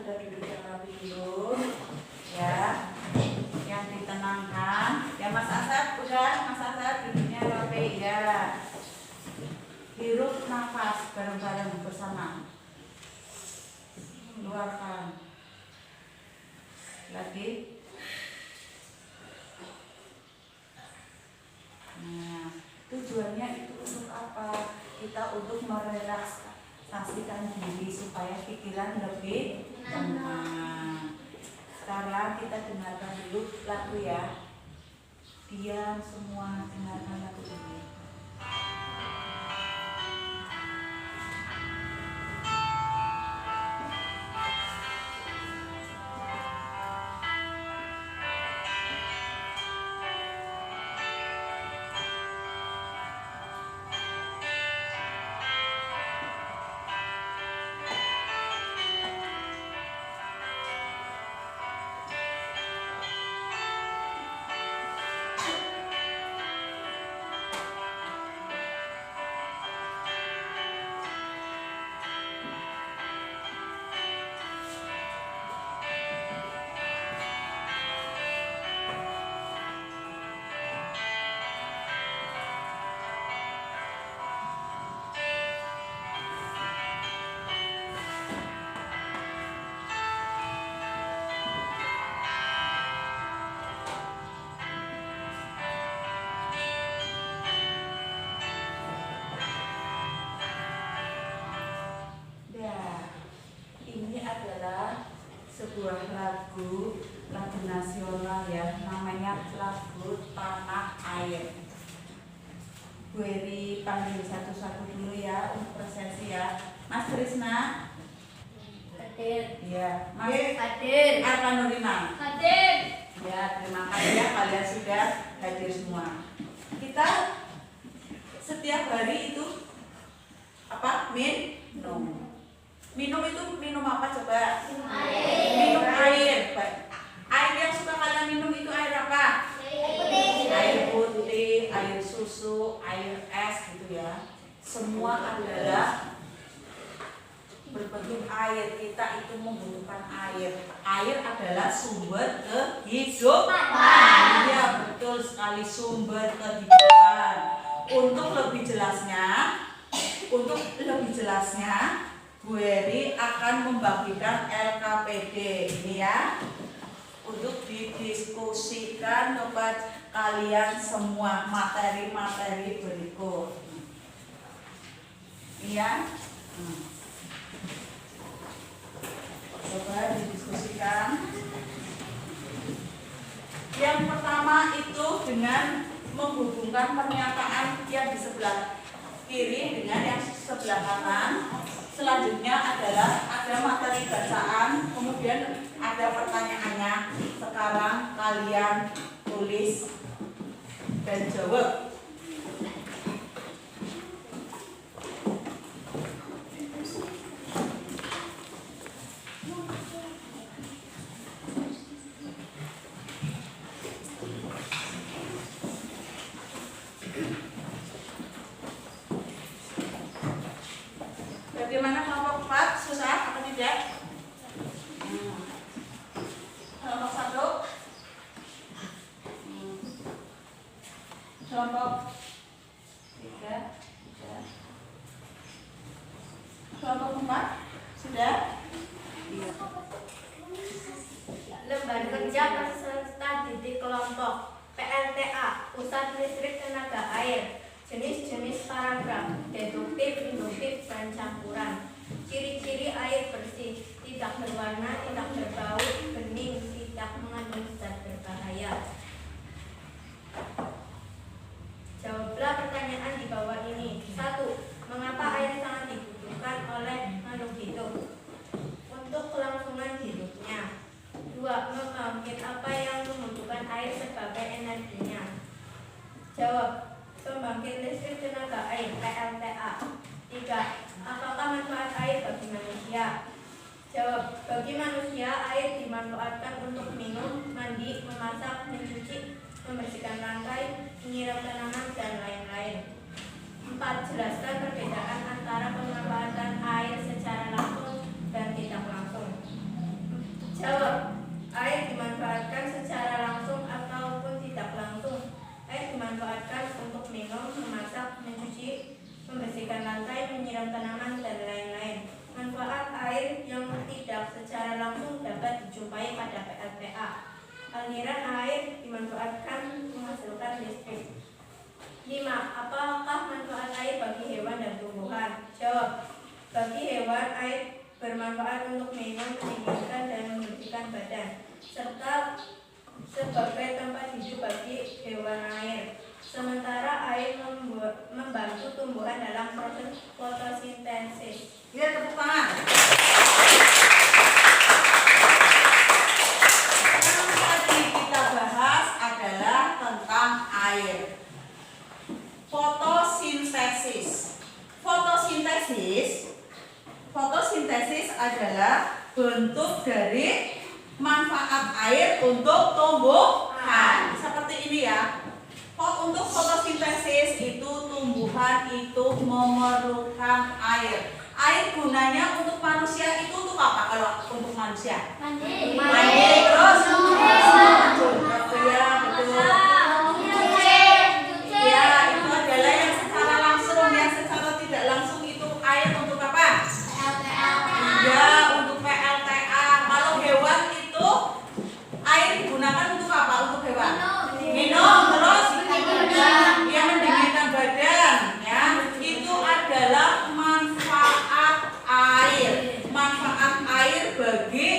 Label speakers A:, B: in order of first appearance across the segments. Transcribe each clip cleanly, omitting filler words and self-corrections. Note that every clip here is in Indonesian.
A: sudah duduk yang rapi dulu, ya, yang ditenangkan. Ya Mas Asad, udah Mas Asad duduknya rapi ya. Hirup nafas bareng-bareng bersama. Keluarkan. Lagi. Nah, tujuannya itu untuk apa? Kita untuk merelaksasikan diri supaya pikiran lebih tenang. Sekarang kita dengarkan dulu lagu ya. Diam semua, dengarkan lagu ini. Sebuah lagu nasional ya, namanya lagu Tanah Air. Bu Eri panggil satu-satu dulu ya untuk prosesi ya. Mas Krisna hadir. Ya, Mas hadir. Arka Nurina hadir. Ya, terima kasih ya kalian sudah hadir semua. Kita setiap hari itu apa? Minum. Minum itu minum apa coba? Air. Minum air. Air yang suka kalian minum itu air apa? Air putih, air susu, air es gitu ya. Semua adalah berbentuk air. Kita itu membutuhkan air. Air adalah sumber kehidupan. Iya, betul sekali, sumber kehidupan. Untuk lebih jelasnya Bu Eri akan membagikan LKPD ini ya, untuk didiskusikan kepada kalian semua materi-materi berikut. Iya, coba didiskusikan. Yang pertama itu dengan menghubungkan pernyataan yang di sebelah kiri dengan yang sebelah kanan. Selanjutnya adalah ada materi bacaan, kemudian ada pertanyaannya. Sekarang kalian tulis dan jawab. Bagaimana kelompok 4? Susah atau tidak? Kelompok 1? Kelompok 3? Kelompok 4? Sudah? Iya.
B: Lembar kerja peserta didik kelompok PLTA, Pusat Listrik Tenaga Air. Jenis-jenis paragraf: deduktif, induktif, dan campuran. Ciri-ciri air bersih: tidak berwarna, tidak berbau, bening, tidak mengandung zat berbahaya. Jawablah pertanyaan di bawah ini. 1. Mengapa air sangat dibutuhkan oleh makhluk hidup untuk kelangsungan hidupnya? 2. Pembangkit apa yang membutuhkan air sebagai energinya? Jawab: pembangkit listrik tenaga air PLTA. 3. Apakah manfaat air bagi manusia? Jawab: bagi manusia air dimanfaatkan untuk minum, mandi, memasak, mencuci, membersihkan lantai, menyiram tanaman, dan lain-lain. 4. Jelaskan perbedaan antara pemanfaatan air secara langsung dan tidak langsung. tidak secara langsung dapat dijumpai pada PLTA. Aliran air dimanfaatkan menghasilkan listrik. 5. Apakah manfaat air bagi hewan dan tumbuhan? Jawab. Bagi hewan, air bermanfaat untuk minum, mendinginkan, dan membersihkan badan, serta sebagai tempat hidup bagi hewan air. Sementara air membantu tumbuhan dalam proses fotosintesis.
A: Ya, tepuk tangan. Yang tadi kita bahas adalah tentang air. Fotosintesis. Fotosintesis adalah bentuk dari manfaat air untuk tumbuhan. Seperti ini ya. Untuk fotosintesis itu tumbuhan itu memerlukan air. Air gunanya untuk manusia itu untuk apa? Kalau untuk manusia? Mandi. Terus? Ya, betul. Ya, itu adalah yang secara langsung, yang secara tidak langsung itu air untuk apa? Ya, untuk PLTA. Kalau hewan itu air digunakan untuk apa? Untuk hewan? Minum. Terus? Ya, mendinginkan badan. Ya, itu adalah manfaat air. Manfaat air bagi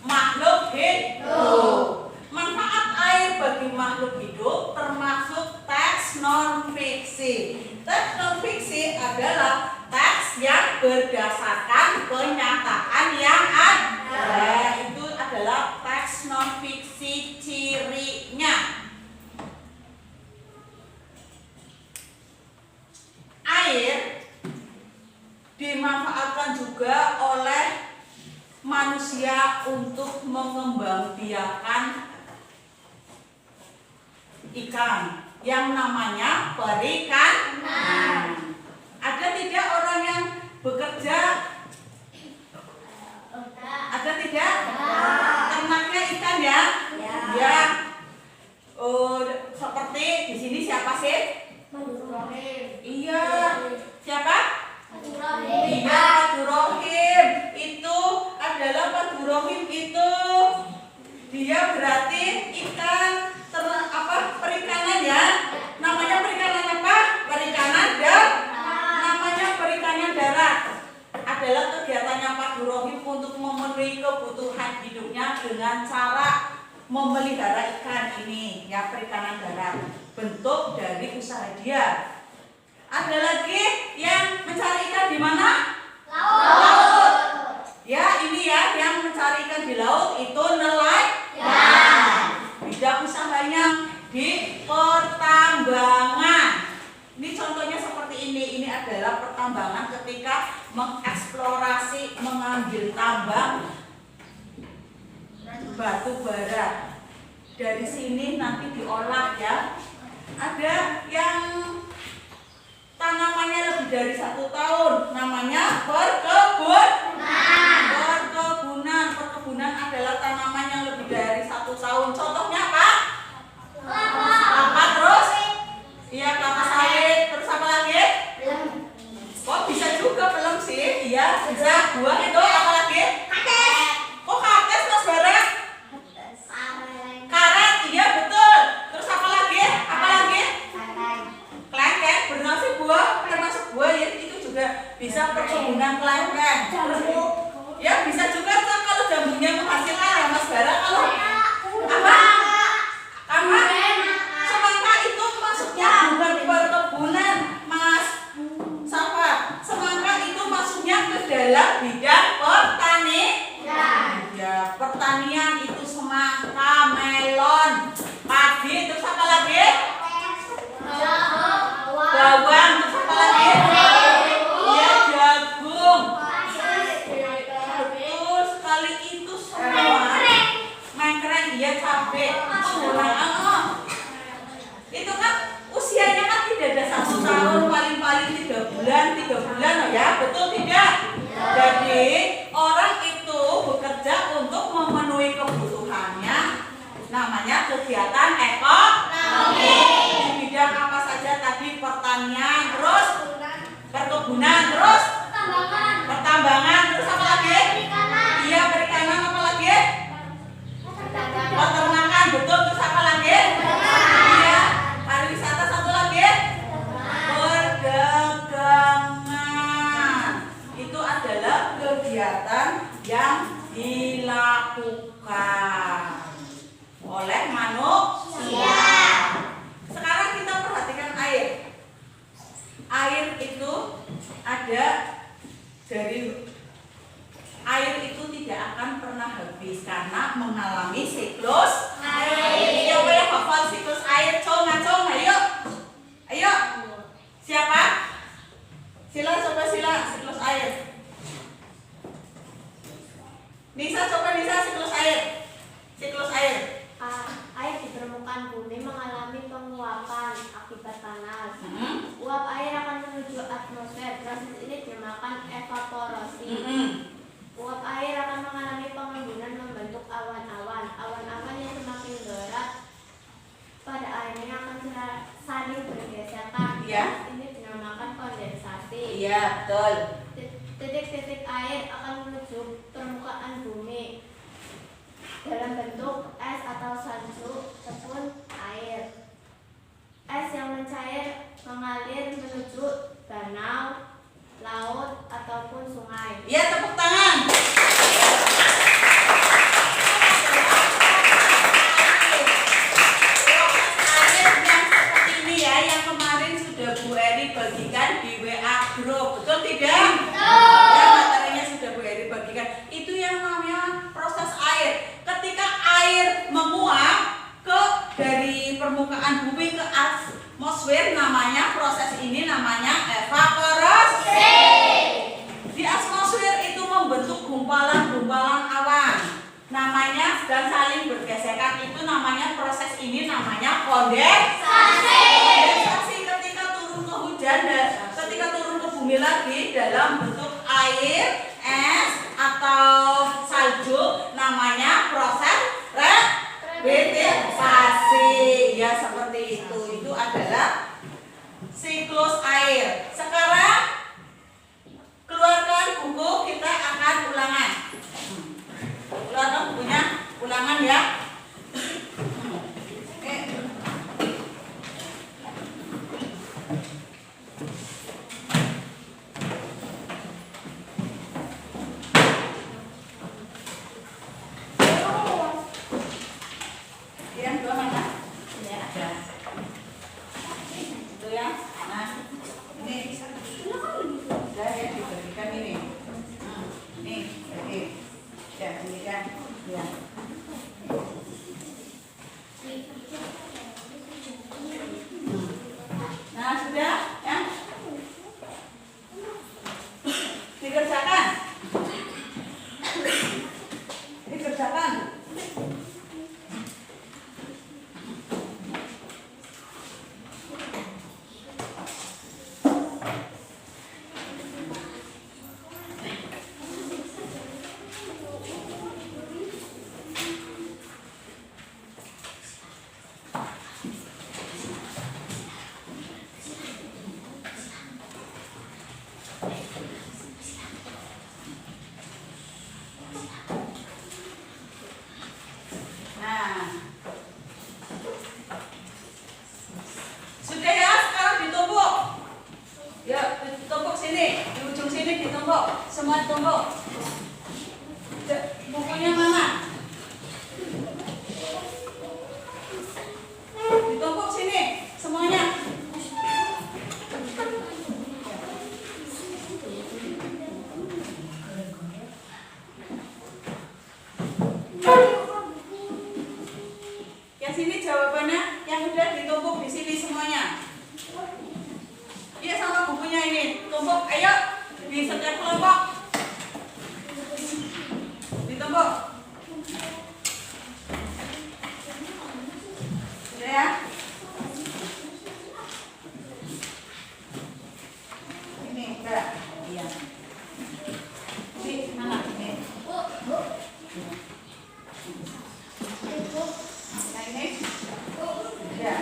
A: makhluk hidup. Manfaat air bagi makhluk hidup termasuk teks non fiksi. Teks non fiksi adalah teks yang berdasarkan kenyataan yang ada. Itu adalah teks non fiksi cirinya. Air dimanfaatkan juga oleh manusia untuk mengembangbiakan ikan yang namanya perikanan. Ada tidak orang yang bekerja? Ada tidak? Ternaknya ikan ya? Ya. Seperti di sini siapa sih? Iya. Siapa? Iya, Padurohim. Itu adalah Padurohim itu. Dia berarti ikan perikanan ya. Namanya perikanan apa? Perikanan namanya perikanan darat. Adalah kegiatannya Padurohim untuk memenuhi kebutuhan hidupnya dengan cara memelihara ikan ini ya, perikanan darat. Bentuk dari usaha dia. Ada lagi yang mencari ikan di mana? Laut. Ya, ini ya yang mencari ikan di laut itu nelayan. Bidang usahanya di pertambangan. Ini contohnya seperti ini. Ini adalah pertambangan ketika mengeksplorasi, mengambil tambang batu bara. Dari sini nanti diolah ya. Ada yang tanamannya lebih dari 1 tahun, namanya perkebunan. Perkebunan adalah tanaman yang lebih dari 1 tahun. Contohnya apa? Kelapa. Terus? Iya, kelapa sawit. Terus apa lagi? Kok bisa juga belum sih? Iya, bisa. Buah itu apa lagi? Kok kakes Mas Bara? Karet. Iya, betul. Terus apa lagi? Kelengkeng. Benar sih, buah termasuk buah ya, itu juga bisa perkebunan kelengkeng. Ya, bisa juga kalau jambunya menghasilkan ya Mas Bara. Kalau apa? Semangka itu masuknya bukan perkebunan Mas Safa. Semangka itu masuknya ke dalam bidang pertanian. Ya, pertanian itu semangka, melon, padi, terus apa lagi? Bawang, terus apa lagi? Ya, jagung. Betul sekali, itu semua. Mengkreng, iya, cabai. Itu kan usianya kan tidak ada 1 tahun, paling-paling 3 bulan ya, betul tidak? Jadi orang itu bekerja untuk memenuhi kebutuhannya, namanya kegiatan ekonomi. Di bidang apa saja tadi? Pertanian, terus perkebunan, terus pertambangan, terus apa lagi? Iya, perikanan. dilakukan oleh manusia. Sekarang kita perhatikan air. Air itu ada dari air itu tidak akan pernah habis karena mengalami siklus air. Siapa yang hafal siklus air? Cong, ayo. Ayo. Siapa? Sila, coba sila siklus air. Nisa, coba Nisa siklus air. Siklus air.
B: Air di permukaan bumi mengalami penguapan akibat panas. Uap air akan menuju atmosfer. Proses ini dinamakan evaporasi. Uap air akan mengalami pengembunan membentuk awan-awan. Awan-awan yang semakin berat pada airnya akan saling bergesekan.
A: Ya.
B: Ini dinamakan kondensasi.
A: Iya, betul.
B: Titik-titik air akan menuju permukaan bumi dalam bentuk es atau salju ataupun air. Es yang mencair mengalir menuju danau, laut ataupun sungai.
A: Iya, tepuk tangan. Air yang seperti ini ya, yang kemarin sudah Bu Eri bagikan di WA Group, betul tidak? Ya, materinya sudah Bu Eri bagikan. Itu yang namanya proses air. Ketika air menguap dari permukaan bumi ke atmosfer, namanya proses ini namanya evaporasi. Di atmosfer itu membentuk gumpalan-gumpalan awan, namanya dan saling bergesekan. Itu namanya proses ini namanya kondensasi. Kondensasi ketika turun ke hujan dan ketika turun ke bumi lagi dalam bentuk air, es atau salju, namanya proses regenerasi. Ya, seperti itu. Itu adalah siklus air. Sekarang keluarkan buku, kita akan ulangan. Keluarkan bukunya, ulangan ya. Oke. Yang dua mana? Ya, ada. Itu ya. Nah, ini sudah ya diberikan ini. Nih, oke. Ya, ini kan. Ya. Nah, sudah ya. Dikerjakan. Dikerjakan. Nah, sudah ya, sekarang ditumpuk. Ya, ditumpuk sini, di ujung sini ditumpuk, semua ditumpuk. Bukunya mana? Ditumpuk sini, semuanya. Yang sini jawabannya, yang udah ditumpuk di sini semuanya. Iya, sama bukunya ini, tumpuk. Ayo di setiap kelompok ditumpuk. Sudah ya? Ini enggak? Iya. Ini mana ini? Nah ini? Ya.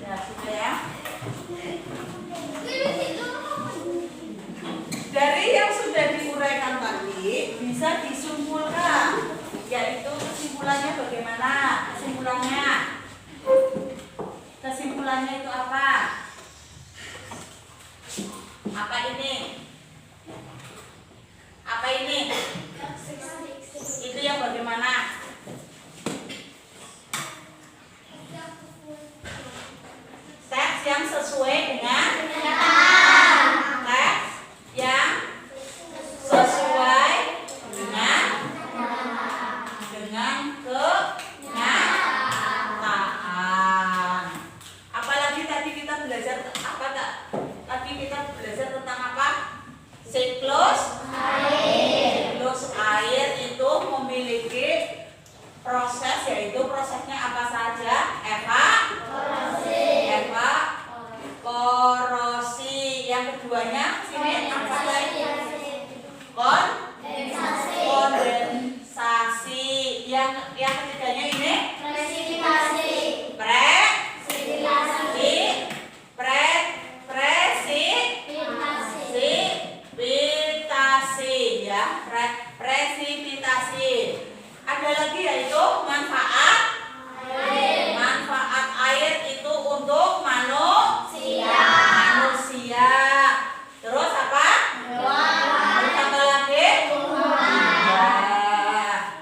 A: Ya, sudah ya. Dari yang sudah diuraikan tadi bisa disimpulkan, yaitu kesimpulannya bagaimana? Kesimpulannya itu apa? Apa ini? Apa ini? Itu yang bagaimana? Teks yang sesuai dengan teks yang sesuai dengan kenyataan. Apalagi tadi kita belajar apa tak? Tadi kita belajar tentang apa? Siklus air. Siklus air itu memiliki proses, yaitu prosesnya apa saja? Evaporasi. Yang keduanya sini apa lagi? Kondensasi. Yang ketiganya ini presipitasi ya, presipitasi. Ada lagi yaitu manfaat air itu untuk manusia. Terus apa? Terus apa lagi? Ya.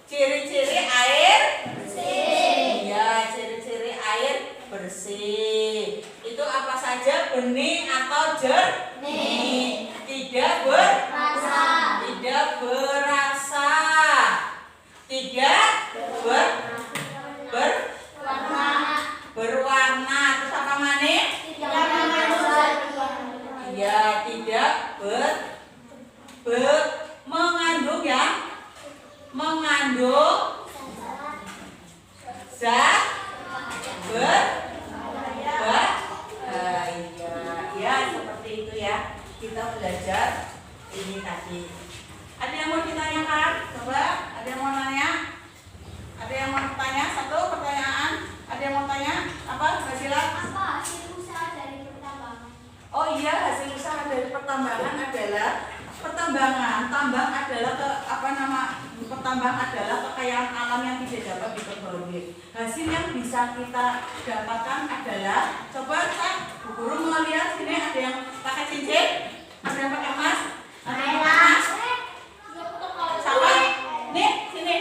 A: Ciri-ciri air bersih. Ya, ciri-ciri air bersih. Itu apa saja? Bening atau jernih? Tidak berasa. Tidak berwarna. Terus apa manis? Ya, tidak mengandung ya. Mengandung zat berbahaya. Ya, seperti itu ya. Kita belajar ini tadi. Ada yang mau ditanyakan? Coba, ada yang mau nanya? Ada yang mau tanya? Satu pertanyaan. Ada yang mau tanya? Apa? Basila?
B: Apa hasil usaha dari pertambangan?
A: Oh iya, hasil usaha dari pertambangan adalah tambang adalah pertambangan adalah kekayaan alam yang tidak dapat diperbarui. Hasil yang bisa kita dapatkan adalah, coba Bu Guru mau lihat sini, ada yang pakai cincin, ada yang pakai emas, ada yang pakai emas. Sama? Nih, sini.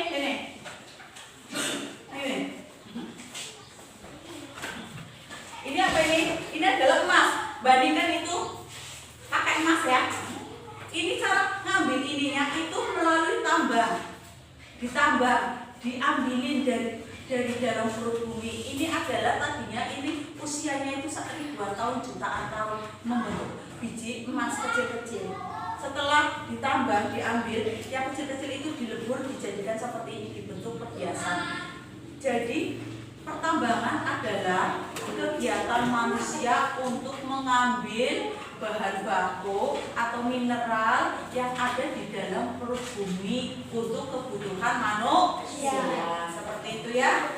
A: Ini apa ini? Ini adalah emas. Bandingkan itu pakai emas ya. Ini cara ngambil ininya itu melalui tambang. Diambilin dari dalam perut bumi. Ini adalah tadinya ini usianya itu ribuan tahun, jutaan tahun membentuk biji emas kecil-kecil. Setelah ditambang, diambil, yang kecil-kecil itu dilebur, dijadikan seperti ini, dibentuk perhiasan. Jadi pertambangan adalah kegiatan manusia untuk mengambil bahan baku atau mineral yang ada di dalam perut bumi untuk kebutuhan manusia. Seperti itu ya.